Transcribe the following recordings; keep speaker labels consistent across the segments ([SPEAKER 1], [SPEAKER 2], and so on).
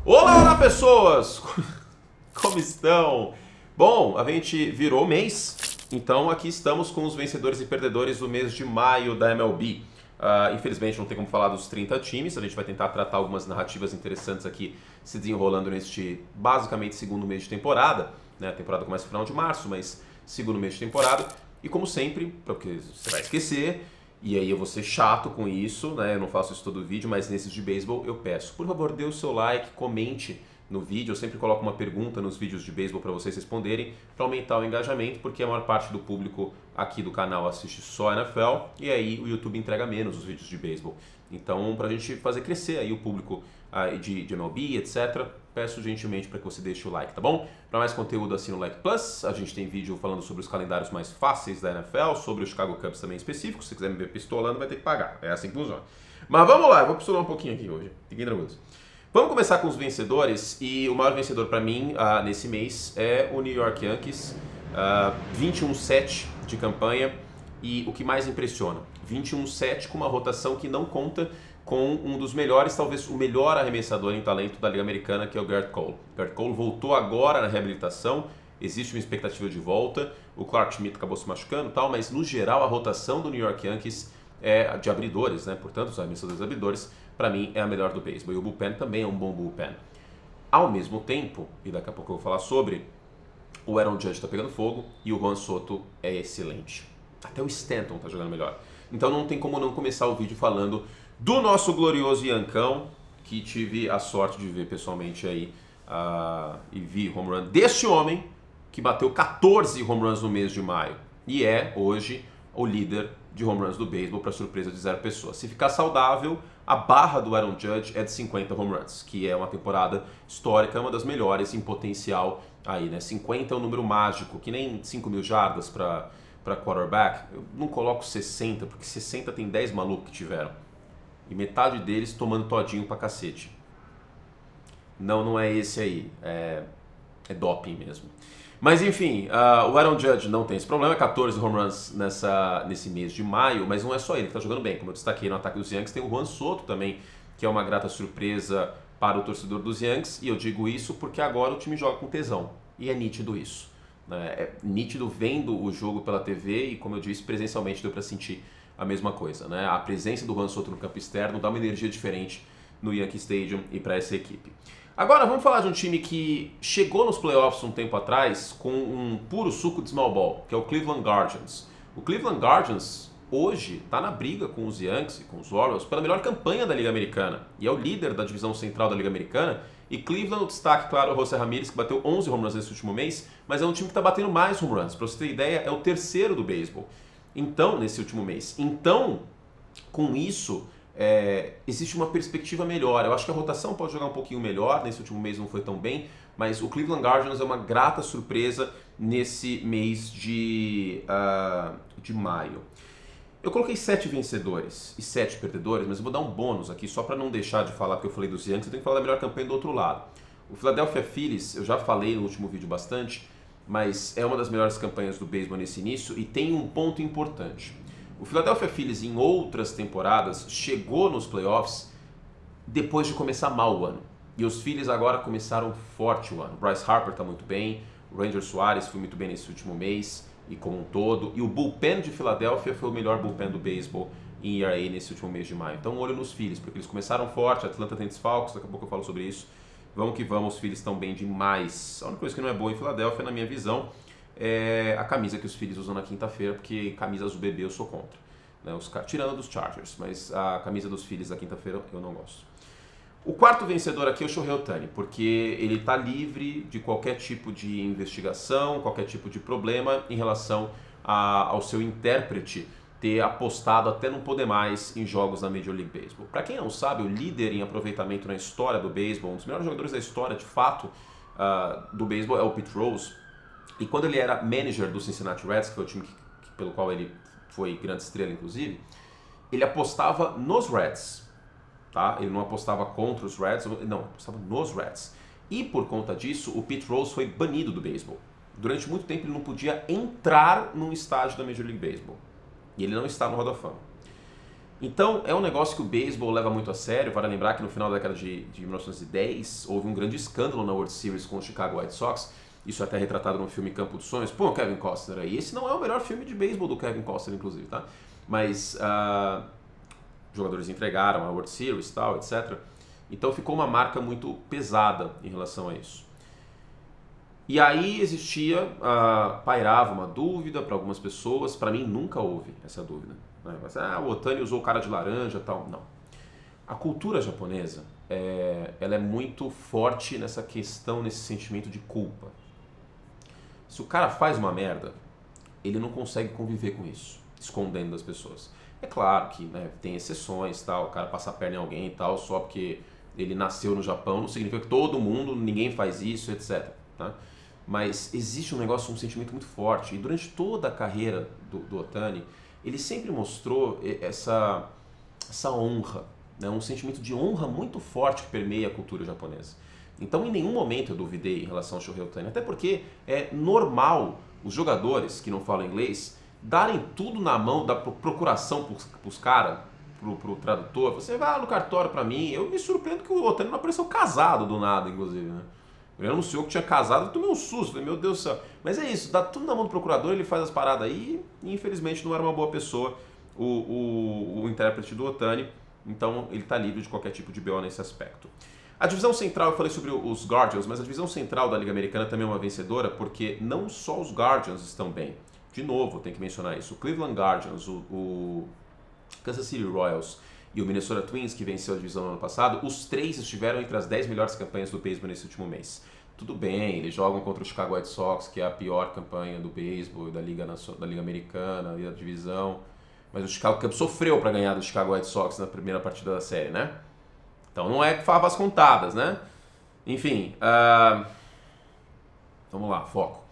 [SPEAKER 1] Olá, olá pessoas! Como estão? Bom, a gente virou mês, então aqui estamos com os vencedores e perdedores do mês de maio da MLB. Infelizmente não tem como falar dos 30 times, a gente vai tentar tratar algumas narrativas interessantes aqui se desenrolando neste basicamente segundo mês de temporada. Né? A temporada começa no final de março, mas segundo mês de temporada. E como sempre, porque você vai esquecer, e aí eu vou ser chato com isso, né? Eu não faço isso todo vídeo, mas nesses de beisebol eu peço, por favor, dê o seu like, comente no vídeo. Eu sempre coloco uma pergunta nos vídeos de beisebol para vocês responderem, para aumentar o engajamento, porque a maior parte do público aqui do canal assiste só NFL, e aí o YouTube entrega menos os vídeos de beisebol. Então, para a gente fazer crescer aí o público de MLB, etc., peço gentilmente para que você deixe o like, tá bom? Para mais conteúdo, assina o Like Plus. A gente tem vídeo falando sobre os calendários mais fáceis da NFL, sobre o Chicago Cubs também específico. Se quiser me ver pistolando, vai ter que pagar. É assim que funciona. Mas vamos lá, eu vou pistolar um pouquinho aqui hoje. Fiquem tranquilos. Vamos começar com os vencedores, e o maior vencedor para mim nesse mês é o New York Yankees. 21-7 de campanha, e o que mais impressiona, 21-7 com uma rotação que não conta com um dos melhores, talvez o melhor arremessador em talento da Liga Americana, que é o Gerrit Cole. Gerrit Cole voltou agora na reabilitação, existe uma expectativa de volta, o Clark Schmidt acabou se machucando e tal, mas no geral a rotação do New York Yankees é de abridores, né? Portanto, os arremessadores abridores, para mim, é a melhor do beisebol. E o bullpen também é um bom bullpen. Ao mesmo tempo, e daqui a pouco eu vou falar sobre, o Aaron Judge está pegando fogo e o Juan Soto é excelente. Até o Stanton está jogando melhor. Então não tem como não começar o vídeo falando do nosso glorioso Yankão, que tive a sorte de ver pessoalmente aí e vi home run deste homem, que bateu 14 home runs no mês de maio. E é, hoje, o líder de home runs do beisebol, para surpresa de 0 pessoas. Se ficar saudável, a barra do Aaron Judge é de 50 home runs, que é uma temporada histórica, uma das melhores em potencial aí, né? 50 é um número mágico, que nem 5 mil jardas para quarterback. Eu não coloco 60, porque 60 tem 10 malucos que tiveram. E metade deles tomando todinho pra cacete. Não é esse aí. É doping mesmo. Mas enfim, o Aaron Judge não tem esse problema, 14 home runs nesse mês de maio, mas não é só ele que está jogando bem. Como eu destaquei no ataque dos Yankees, tem o Juan Soto também, que é uma grata surpresa para o torcedor dos Yankees, e eu digo isso porque agora o time joga com tesão, e é nítido isso. É nítido vendo o jogo pela TV, e como eu disse, presencialmente deu para sentir a mesma coisa. Né? A presença do Juan Soto no campo externo dá uma energia diferente no Yankee Stadium e para essa equipe. Agora vamos falar de um time que chegou nos playoffs um tempo atrás com um puro suco de small ball, que é o Cleveland Guardians. O Cleveland Guardians hoje está na briga com os Yankees e com os Orioles pela melhor campanha da Liga Americana, e é o líder da divisão central da Liga Americana. E Cleveland, o destaque, claro, é o José Ramírez, que bateu 11 home runs nesse último mês, mas é um time que está batendo mais home runs. Para você ter ideia, é o terceiro do beisebol nesse último mês. Então, com isso, existe uma perspectiva melhor. Eu acho que a rotação pode jogar um pouquinho melhor, nesse último mês não foi tão bem, mas o Cleveland Guardians é uma grata surpresa nesse mês de maio. Eu coloquei 7 vencedores e 7 perdedores, mas eu vou dar um bônus aqui, só para não deixar de falar que eu falei dos Yankees, eu tenho que falar da melhor campanha do outro lado. O Philadelphia Phillies, eu já falei no último vídeo bastante, mas é uma das melhores campanhas do beisebol nesse início, e tem um ponto importante. O Philadelphia Phillies, em outras temporadas, chegou nos playoffs depois de começar mal o ano. E os Phillies agora começaram forte o ano. Bryce Harper está muito bem, o Ranger Suárez foi muito bem nesse último mês e como um todo. E o bullpen de Filadélfia foi o melhor bullpen do beisebol em ERA nesse último mês de maio. Então, olho nos Phillies, porque eles começaram forte, a Atlanta tem desfalques, daqui a pouco eu falo sobre isso. Vamos que vamos, os Phillies estão bem demais. A única coisa que não é boa em Filadélfia, na minha visão, é a camisa que os Phillies usam na quinta-feira, porque camisa azul bebê eu sou contra. Né? Tirando dos Chargers, mas a camisa dos Phillies da quinta-feira eu não gosto. O quarto vencedor aqui é o Shohei Ohtani, porque ele está livre de qualquer tipo de investigação, qualquer tipo de problema em relação ao seu intérprete ter apostado até não poder mais em jogos da Major League Baseball. Para quem não sabe, o líder em aproveitamento na história do beisebol, um dos melhores jogadores da história, de fato, do beisebol é o Pete Rose. E quando ele era manager do Cincinnati Reds, que foi o time pelo qual ele foi grande estrela, inclusive, ele apostava nos Reds. Tá? Ele não apostava contra os Reds, não, apostava nos Reds. E por conta disso, o Pete Rose foi banido do beisebol. Durante muito tempo ele não podia entrar num estádio da Major League Baseball. E ele não está no Hall da Fama. Então, é um negócio que o beisebol leva muito a sério. Vale lembrar que no final da década de 1910 houve um grande escândalo na World Series com o Chicago White Sox. Isso é até retratado no filme Campo dos Sonhos. Pô, o Kevin Costner aí. Esse não é o melhor filme de beisebol do Kevin Costner, inclusive, tá? Mas os jogadores entregaram a World Series e tal, etc. Então ficou uma marca muito pesada em relação a isso. E aí existia, pairava uma dúvida para algumas pessoas. Para mim nunca houve essa dúvida. Mas, o Ohtani usou o cara de laranja e tal. Não. A cultura japonesa, ela é muito forte nessa questão, nesse sentimento de culpa. Se o cara faz uma merda, ele não consegue conviver com isso, escondendo das pessoas. É claro que, né, tem exceções, tal, o cara passar a perna em alguém e tal, só porque ele nasceu no Japão, não significa que todo mundo, ninguém faz isso, etc. Tá? Mas existe um negócio, um sentimento muito forte. E durante toda a carreira do Ohtani, ele sempre mostrou essa honra, né? Um sentimento de honra muito forte que permeia a cultura japonesa. Então, em nenhum momento eu duvidei em relação ao Shohei Ohtani, até porque é normal os jogadores que não falam inglês darem tudo na mão da procuração para os caras, pro tradutor. Você vai no cartório para mim. Eu me surpreendo que o Ohtani não apareceu casado do nada, inclusive, né? Ele anunciou que tinha casado, eu tomei um susto, falei, meu Deus do céu. Mas é isso, dá tudo na mão do procurador, ele faz as paradas aí e infelizmente não era uma boa pessoa o intérprete do Ohtani, então ele está livre de qualquer tipo de BO nesse aspecto. A divisão central, eu falei sobre os Guardians, mas a divisão central da Liga Americana também é uma vencedora, porque não só os Guardians estão bem. De novo, tem que mencionar isso, o Cleveland Guardians, o Kansas City Royals e o Minnesota Twins, que venceu a divisão no ano passado, os três estiveram entre as 10 melhores campanhas do beisebol nesse último mês. Tudo bem, eles jogam contra o Chicago White Sox, que é a pior campanha do beisebol, da Liga Americana e da divisão. Mas o Chicago Cubs sofreu para ganhar do Chicago White Sox na primeira partida da série, né? Então não é favas contadas, né? Enfim, vamos lá, foco.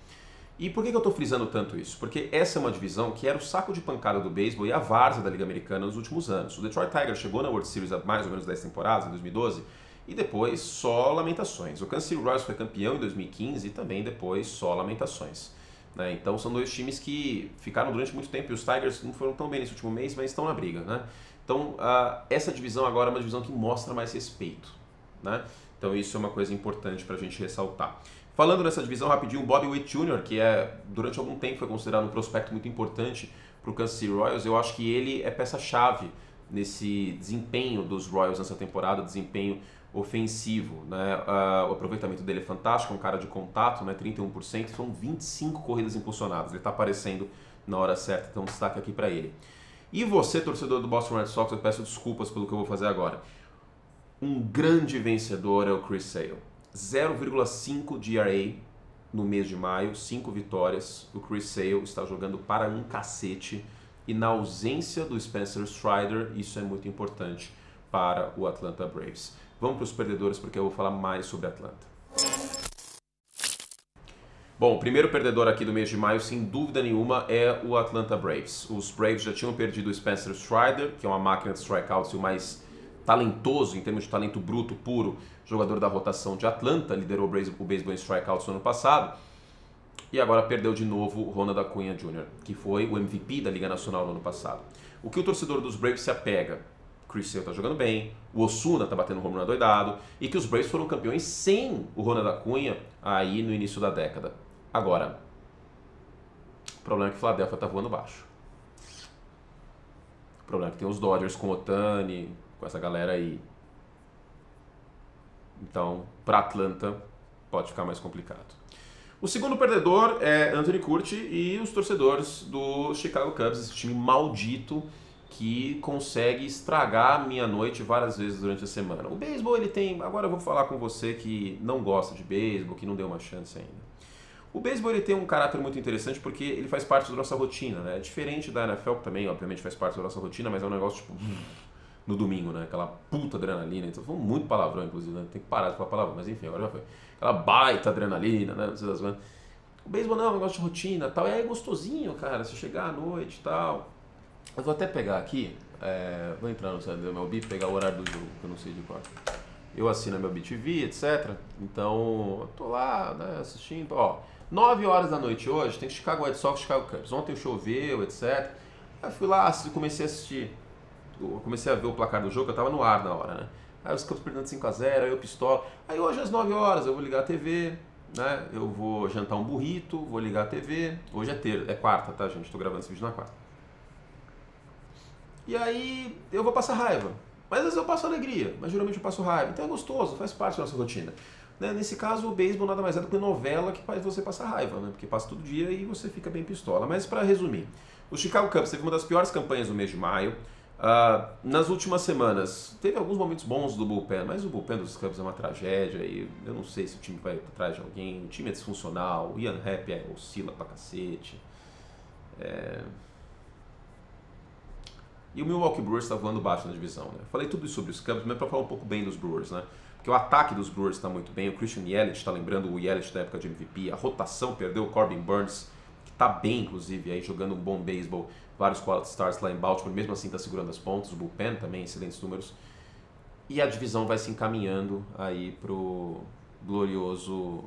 [SPEAKER 1] E por que eu estou frisando tanto isso? Porque essa é uma divisão que era o saco de pancada do beisebol e a várzea da Liga Americana nos últimos anos. O Detroit Tigers chegou na World Series há mais ou menos 10 temporadas, em 2012, e depois só lamentações. O Kansas City Royals foi campeão em 2015 e também depois só lamentações. Né? Então são dois times que ficaram durante muito tempo e os Tigers não foram tão bem nesse último mês, mas estão na briga. Né? Então essa divisão agora é uma divisão que mostra mais respeito. Né? Então isso é uma coisa importante para a gente ressaltar. Falando nessa divisão rapidinho, o Bobby Witt Jr., que durante algum tempo foi considerado um prospecto muito importante para o Kansas City Royals, eu acho que ele é peça-chave nesse desempenho dos Royals nessa temporada, desempenho ofensivo. Né? O aproveitamento dele é fantástico, é um cara de contato, né? 31%, são 25 corridas impulsionadas, ele está aparecendo na hora certa, então destaque aqui para ele. E você, torcedor do Boston Red Sox, eu peço desculpas pelo que eu vou fazer agora. Um grande vencedor é o Chris Sale. 0,5 de ERA no mês de maio, 5 vitórias. O Chris Sale está jogando para um cacete. E na ausência do Spencer Strider, isso é muito importante para o Atlanta Braves. Vamos para os perdedores, porque eu vou falar mais sobre Atlanta. Bom, o primeiro perdedor aqui do mês de maio, sem dúvida nenhuma, é o Atlanta Braves. Os Braves já tinham perdido o Spencer Strider, que é uma máquina de strikeouts e o mais talentoso, em termos de talento bruto, puro, jogador da rotação de Atlanta, liderou o beisebol em strikeouts no ano passado, e agora perdeu de novo o Ronald Acuna Jr., que foi o MVP da Liga Nacional no ano passado. O que o torcedor dos Braves se apega? O Chris Sale está jogando bem, o Osuna está batendo home run doidado, e que os Braves foram campeões sem o Ronald Acuna aí no início da década. Agora, o problema é que o Philadelphia está voando baixo. O problema é que tem os Dodgers com o Ohtani, com essa galera aí. Então, para Atlanta, pode ficar mais complicado. O segundo perdedor é Anthony Curti e os torcedores do Chicago Cubs, esse time maldito que consegue estragar a minha noite várias vezes durante a semana. O beisebol, ele tem... Agora eu vou falar com você que não gosta de beisebol, que não deu uma chance ainda. O beisebol, ele tem um caráter muito interessante porque ele faz parte da nossa rotina, né? É diferente da NFL, que também, obviamente, faz parte da nossa rotina, mas é um negócio tipo... no domingo, né? Aquela puta adrenalina. Então, foi muito palavrão, inclusive, né? Tem que parar de falar palavrão, mas enfim, agora já foi. Aquela baita adrenalina, né? O beisebol não, é um negócio de rotina e tal. E aí é gostosinho, cara, você chegar à noite e tal. Eu vou até pegar aqui, vou entrar no site do MLB, pegar o horário do jogo, que eu não sei de qual. Eu assino a MLB TV, etc. Então, eu tô lá, né, assistindo. Ó, 9 horas da noite hoje, tem Chicago White Sox, Chicago Cubs. Ontem choveu, etc. Aí fui lá, comecei a assistir eu comecei a ver o placar do jogo, eu tava no ar na hora, né? Aí os Cubs perdendo 5-0, aí eu pistola. Aí hoje às 9 horas eu vou ligar a TV, né? Eu vou jantar um burrito, vou ligar a TV. Hoje é quarta, tá, gente? Tô gravando esse vídeo na quarta. E aí eu vou passar raiva. Mas às vezes eu passo alegria, mas geralmente eu passo raiva. Então é gostoso, faz parte da nossa rotina. Né? Nesse caso, o beisebol nada mais é do que novela que faz você passar raiva, né? Porque passa todo dia e você fica bem pistola. Mas para resumir, o Chicago Cubs teve uma das piores campanhas no mês de maio. Nas últimas semanas, teve alguns momentos bons do bullpen, mas o bullpen dos Cubs é uma tragédia e eu não sei se o time vai atrás de alguém. O time é disfuncional, o Ian Happ oscila pra cacete. E o Milwaukee Brewers está voando baixo na divisão, né? Falei tudo isso sobre os Cubs, mas para falar um pouco bem dos Brewers, né? Porque o ataque dos Brewers está muito bem, o Christian Yelich está lembrando o Yelich da época de MVP, a rotação perdeu o Corbin Burns, que está bem, inclusive, aí jogando um bom beisebol, vários quality stars lá em Baltimore, mesmo assim está segurando as pontas, o bullpen também, excelentes números. E a divisão vai se encaminhando aí pro glorioso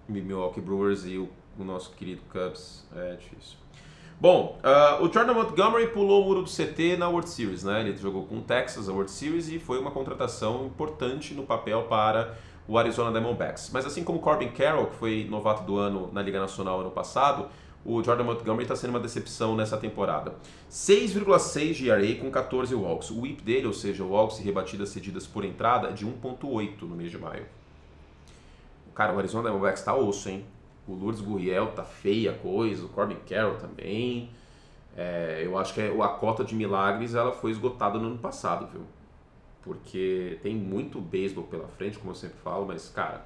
[SPEAKER 1] Milwaukee Brewers e o nosso querido Cubs. É difícil. Bom, o Jordan Montgomery pulou o muro do CT na World Series, né? Ele jogou com o Texas a World Series e foi uma contratação importante no papel para o Arizona Diamondbacks. Mas assim como Corbin Carroll, que foi novato do ano na Liga Nacional ano passado, o Jordan Montgomery está sendo uma decepção nessa temporada. 6,6 de ERA com 14 walks. O whip dele, ou seja, walks e rebatidas cedidas por entrada, é de 1,8 no mês de maio. Cara, o Arizona Diamondbacks está osso, hein? O Lourdes Gurriel tá feia a coisa, o Corbin Carroll também. Eu acho que a cota de milagres ela foi esgotada no ano passado, viu? Porque tem muito beisebol pela frente, como eu sempre falo, mas, cara,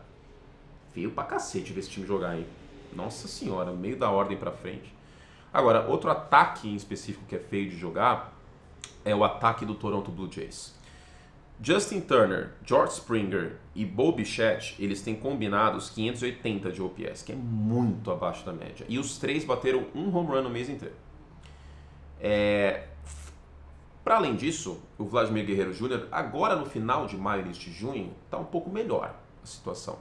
[SPEAKER 1] feio pra cacete ver esse time jogar, hein? Nossa senhora, meio da ordem pra frente. Agora, outro ataque em específico que é feio de jogar é o ataque do Toronto Blue Jays. Justin Turner, George Springer e Bo Bichette, eles têm combinados 580 de OPS, que é muito abaixo da média. E os três bateram um home run no mês inteiro. Para além disso, o Vladimir Guerrero Jr., agora no final de maio, início de junho, está um pouco melhor a situação.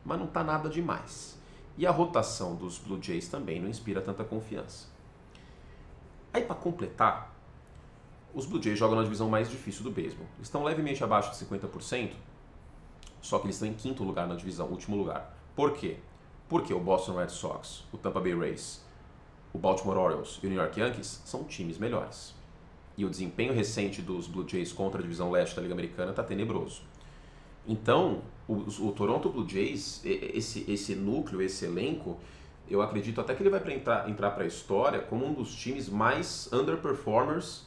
[SPEAKER 1] Mas não está nada demais. E a rotação dos Blue Jays também não inspira tanta confiança. Aí para completar, os Blue Jays jogam na divisão mais difícil do beisebol. Eles estão levemente abaixo de 50%, só que eles estão em quinto lugar na divisão, último lugar. Por quê? Porque o Boston Red Sox, o Tampa Bay Rays, o Baltimore Orioles e o New York Yankees são times melhores. E o desempenho recente dos Blue Jays contra a divisão leste da Liga Americana está tenebroso. Então, o Toronto Blue Jays, esse núcleo, esse elenco, eu acredito até que ele vai entrar para a história como um dos times mais underperformers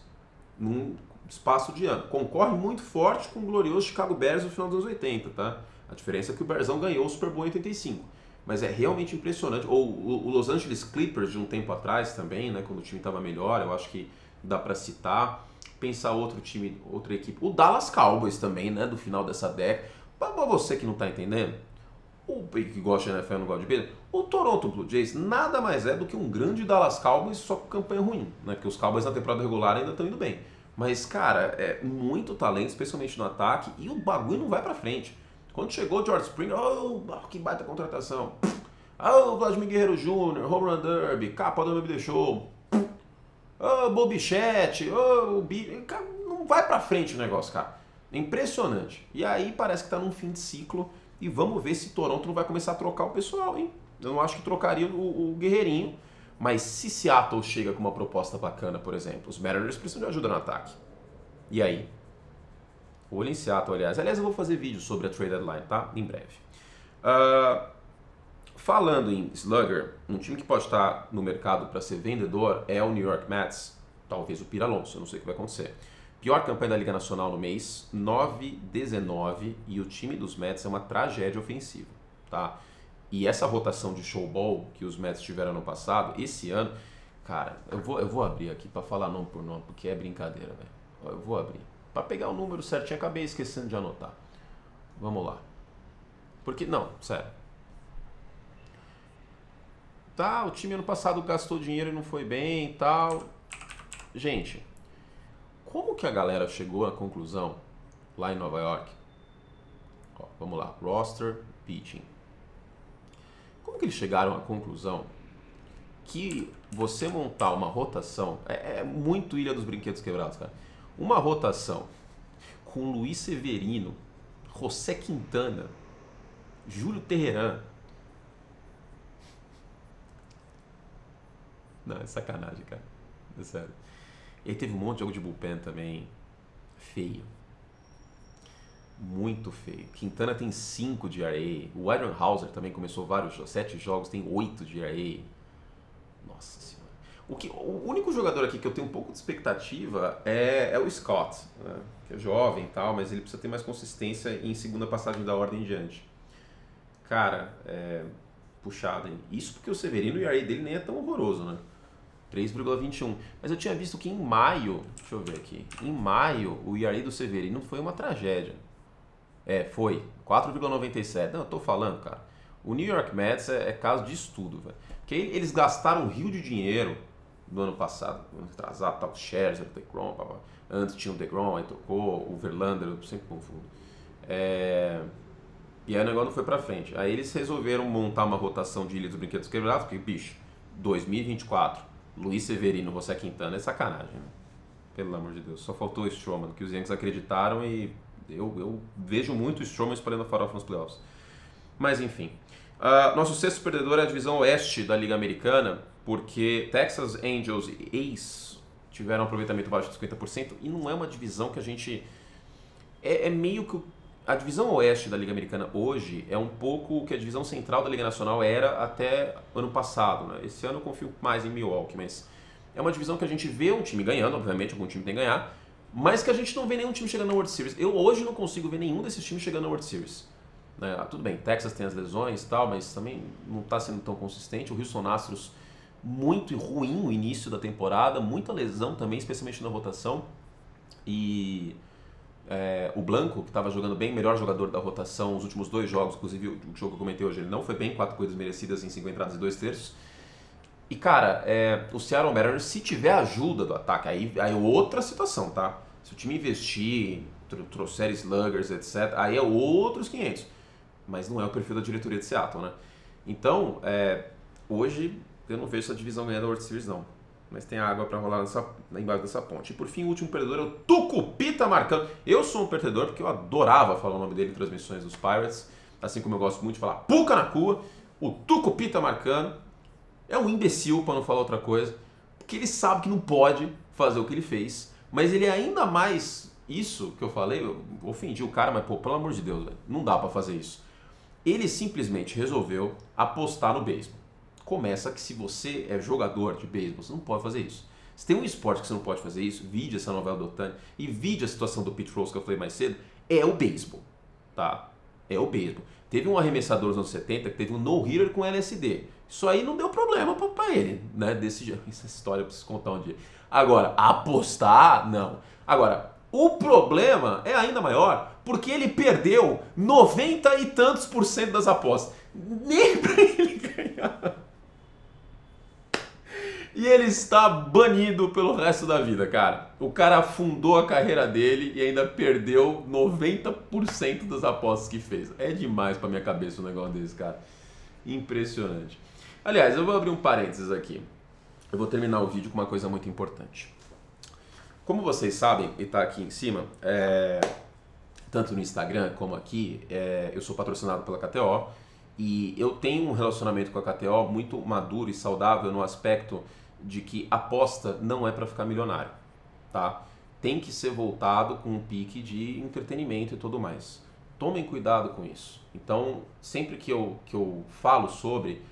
[SPEAKER 1] num espaço de ano. Concorre muito forte com o glorioso Chicago Bears no final dos anos 80, tá? A diferença é que o Bearsão ganhou o Super Bowl em 85. Mas é realmente impressionante. Ou o Los Angeles Clippers de um tempo atrás também, né? Quando o time estava melhor, eu acho que dá para citar. Pensar outro time, outra equipe. O Dallas Cowboys também, né? Do final dessa década. Para você que não tá entendendo, ou que gosta de NFL e não gosta de beisebol, o Toronto Blue Jays nada mais é do que um grande Dallas Cowboys, só com campanha ruim, né? Porque os Cowboys na temporada regular ainda estão indo bem. Mas, cara, é muito talento, especialmente no ataque, e o bagulho não vai pra frente. Quando chegou o George Springer, que baita contratação. O Vladimir Guerrero Jr., Home Run Derby, capa do MLB Show. Bo Bichette, não vai pra frente o negócio, cara. É impressionante. E aí parece que tá num fim de ciclo. E vamos ver se Toronto não vai começar a trocar o pessoal, hein? Eu não acho que trocaria o Guerreirinho. Mas se Seattle chega com uma proposta bacana, por exemplo, os Mariners precisam de ajuda no ataque. E aí? Olha em Seattle, aliás. Aliás, eu vou fazer vídeo sobre a trade deadline, tá? Em breve. Falando em slugger, um time que pode estar no mercado para ser vendedor é o New York Mets. Talvez o Pira Alonso, eu não sei o que vai acontecer. Pior campanha da Liga Nacional no mês, 9-19, e o time dos Mets é uma tragédia ofensiva, tá? E essa rotação de showball que os Mets tiveram no passado, esse ano, cara, eu vou abrir aqui para falar nome por nome, porque é brincadeira, velho. Eu vou abrir. Para pegar o número certinho, acabei esquecendo de anotar. Vamos lá. Porque, não, sério. Tá, o time ano passado gastou dinheiro e não foi bem e tal. Gente, como que a galera chegou à conclusão lá em Nova York? Ó, vamos lá, roster, pitching. Como que eles chegaram à conclusão que você montar uma rotação é muito Ilha dos Brinquedos Quebrados, cara. Uma rotação com Luiz Severino, José Quintana, Júlio Teheran. Não, é sacanagem, cara. É sério. E aí teve um monte de jogo de bullpen também. Feio. Muito feio. Quintana tem 5 de ERA. O Adrian Hauser também começou vários jogos. 7 jogos, tem 8 de ERA. Nossa senhora. O único jogador aqui que eu tenho um pouco de expectativa é o Scott, né? Que é jovem e tal, mas ele precisa ter mais consistência em segunda passagem da ordem em diante. Cara, puxado, hein? Isso porque o Severino, o ERA dele nem é tão horroroso, né? 3,21. Mas eu tinha visto que em maio, deixa eu ver aqui, em maio o ERA do Severino foi uma tragédia. Foi 4,97. Não, eu tô falando, cara. O New York Mets é caso de estudo, velho. Porque eles gastaram um rio de dinheiro no ano passado, no ano atrasado, tal, Scherzer, DeGrom, antes tinha o DeGrom, aí trocou, o Verlander, eu sempre confundo. E aí o negócio não foi pra frente. Aí eles resolveram montar uma rotação de Ilha dos Brinquedos Quebrados, porque, bicho, 2024, Luiz Severino, José Quintana, é sacanagem, né? Pelo amor de Deus. Só faltou o Stroman, que os Yankees acreditaram e eu vejo muito o Stroman espalhando a farofa nos playoffs. Mas enfim. Nosso sexto perdedor é a divisão oeste da Liga Americana, porque Texas Angels e Ace tiveram um aproveitamento abaixo de 50% e não é uma divisão que a gente... É meio que... A divisão oeste da Liga Americana hoje é um pouco o que a divisão central da Liga Nacional era até ano passado, né? Esse ano eu confio mais em Milwaukee, mas é uma divisão que a gente vê um time ganhando, obviamente algum time tem que ganhar, mas que a gente não vê nenhum time chegando na World Series. Eu hoje não consigo ver nenhum desses times chegando na World Series. Tudo bem, Texas tem as lesões e tal, mas também não está sendo tão consistente. O Houston Astros, muito ruim o início da temporada, muita lesão também, especialmente na rotação. E o Blanco, que estava jogando bem, melhor jogador da rotação os últimos 2 jogos, inclusive o jogo que eu comentei hoje, ele não foi bem, 4 corridas merecidas em 5 entradas e 2 terços. E cara, o Seattle Mariners, se tiver ajuda do ataque, aí é outra situação, tá? Se o time investir, trouxer sluggers, etc., aí é outros 500. Mas não é o perfil da diretoria de Seattle, né? Então, hoje eu não vejo essa divisão ganhando a World Series, não. Mas tem água para rolar embaixo dessa ponte. E por fim, o último perdedor é o Tucupita Marcano. Eu sou um perdedor porque eu adorava falar o nome dele em transmissões dos Pirates, assim como eu gosto muito de falar Puka na Cua. O Tucupita Marcano é um imbecil, para não falar outra coisa, porque ele sabe que não pode fazer o que ele fez, mas ele é ainda mais isso que eu falei, eu ofendi o cara, mas pô, pelo amor de Deus, velho, não dá para fazer isso. Ele simplesmente resolveu apostar no beisebol. Começa que se você é jogador de beisebol, você não pode fazer isso. Se tem um esporte que você não pode fazer isso, vide essa novela do Ohtani e vide a situação do Pete Rose que eu falei mais cedo, é o beisebol, tá? É o beisebol. Teve um arremessador nos anos 70 que teve um no-hitter com LSD. Isso aí não deu problema pra ele, né? Essa história eu preciso contar um dia. Agora, apostar, não. Agora, o problema é ainda maior porque ele perdeu 90 e tantos % das apostas. Nem pra ele ganhar. E ele está banido pelo resto da vida, cara. O cara afundou a carreira dele e ainda perdeu 90% das apostas que fez. É demais pra minha cabeça um negócio desse, cara. Impressionante. Aliás, eu vou abrir um parênteses aqui. Eu vou terminar o vídeo com uma coisa muito importante. Como vocês sabem, e tá aqui em cima, tanto no Instagram como aqui, eu sou patrocinado pela KTO e eu tenho um relacionamento com a KTO muito maduro e saudável no aspecto de que aposta não é para ficar milionário, tá? Tem que ser voltado com um pique de entretenimento e tudo mais. Tomem cuidado com isso. Então, sempre que eu falo sobre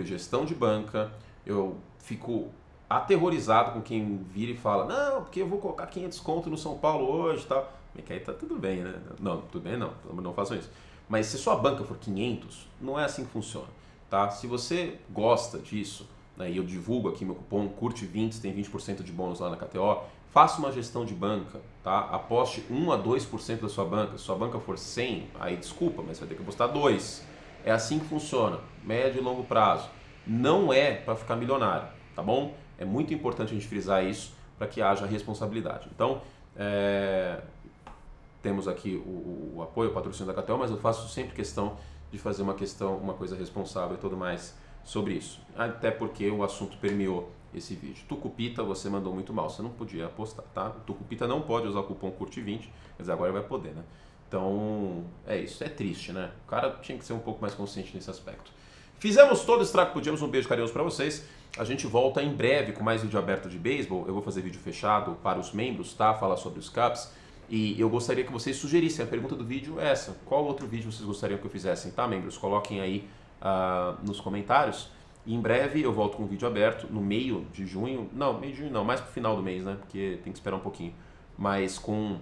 [SPEAKER 1] gestão de banca, eu fico aterrorizado com quem vira e fala, não, porque eu vou colocar 500 conto no São Paulo hoje e tal. Mas aí tá tudo bem, né? Não, tudo bem não façam isso. Mas se sua banca for 500, não é assim que funciona, tá? Se você gosta disso, né, e eu divulgo aqui meu cupom, CURTE20, tem 20% de bônus lá na KTO, faça uma gestão de banca, tá? Aposte 1 a 2% da sua banca. Se sua banca for 100, aí desculpa, mas você vai ter que apostar 2. É assim que funciona, médio e longo prazo. Não é para ficar milionário, tá bom? É muito importante a gente frisar isso para que haja responsabilidade. Então, temos aqui o apoio, o patrocínio da KTO, mas eu faço sempre questão de fazer uma coisa responsável e tudo mais sobre isso. Até porque o assunto permeou esse vídeo. Tucupita, você mandou muito mal, você não podia apostar, tá? O Tucupita não pode usar o cupom CURTE20, mas agora vai poder, né? Então, é isso, é triste, né? O cara tinha que ser um pouco mais consciente nesse aspecto. Fizemos todo o estrago que podíamos, um beijo carinhoso pra vocês. A gente volta em breve com mais vídeo aberto de beisebol. Eu vou fazer vídeo fechado para os membros, tá? Falar sobre os Cubs. E eu gostaria que vocês sugerissem, a pergunta do vídeo é essa: qual outro vídeo vocês gostariam que eu fizessem, tá, membros? Coloquem aí nos comentários. E em breve eu volto com um vídeo aberto no meio de junho. Não, meio de junho não, mais pro final do mês, né? Porque tem que esperar um pouquinho. Mas com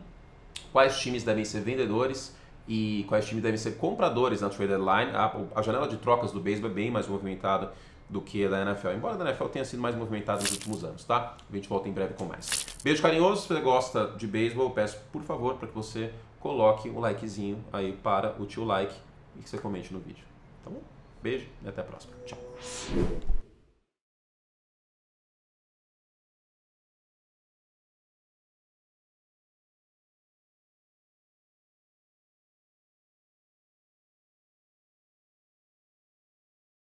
[SPEAKER 1] quais times devem ser vendedores e quais times devem ser compradores na trade deadline. A janela de trocas do beisebol é bem mais movimentada do que a da NFL, embora a da NFL tenha sido mais movimentada nos últimos anos, tá? A gente volta em breve com mais. Beijo carinhoso, se você gosta de beisebol, peço por favor para que você coloque um likezinho aí para o tio like e que você comente no vídeo, tá bom? Beijo e até a próxima. Tchau.